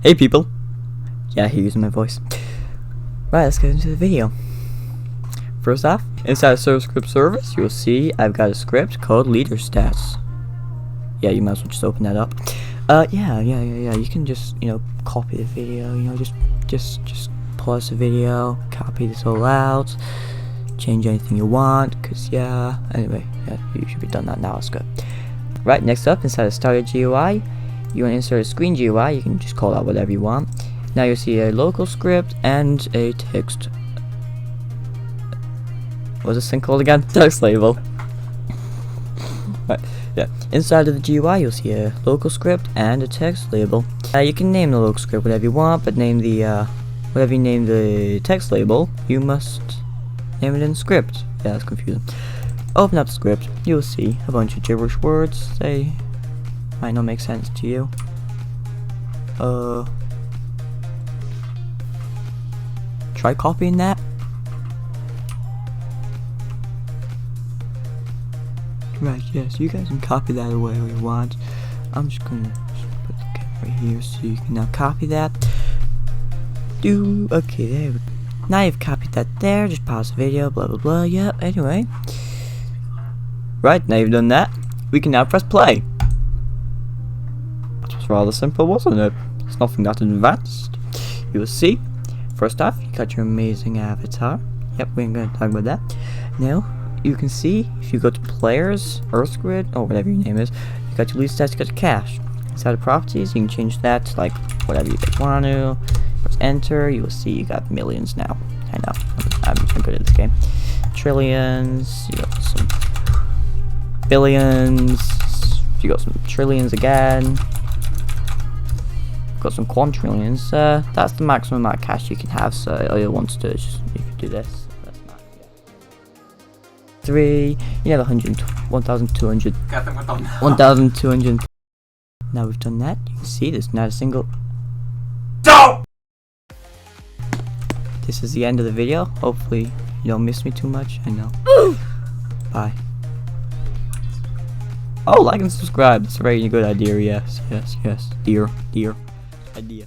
Hey people! Yeah, he's using my voice. Right, let's get into the video. First off, inside the script service, you'll see I've got a script called leader stats. Yeah, you might as well just open that up. Yeah. You can just, copy the video, just pause the video, copy this all out, change anything you want, anyway, you should be done that now, it's good. Right, next up, inside the starter GUI, you want to insert a screen GUI, you can just call out whatever you want. Now you'll see a local script and a text. What's this thing called again? Text label. Right, yeah. Inside of the GUI, you'll see a local script and a text label. You can name the local script whatever you want, but name the whatever you name the text label, you must name it in script. Yeah, that's confusing. Open up the script, you'll see a bunch of gibberish words. They might not make sense to you. Try copying that. Right, yes, you guys can copy that away if you want. I'm just gonna put the camera here so you can now copy that. Okay, there we go. Now you've copied that there, just pause the video, blah blah blah, yep, anyway. Right, now you've done that, we can now press play. It was rather simple, wasn't it? It's nothing that advanced. You will see, first off, you got your amazing avatar. Yep, we ain't gonna talk about that. Now, you can see, if you go to players, EarthSquid, or whatever your name is, you got your lead stats, you got your cash. Inside of properties, you can change that to like whatever you guys want to. Press enter, you will see you got millions now. I know, I'm good at this game. Trillions, you got some billions, you got some trillions again. Got some quadrillions. That's the maximum amount of cash you can have, so all you want to do is just, you can do this. That's not, yeah. 3, you have 1,200. 1,200. Now we've done that, you can see there's not a single. No! This is the end of the video. Hopefully you don't miss me too much. I know. Bye. Oh, like and subscribe. That's a very good idea. Yes. Dear idea.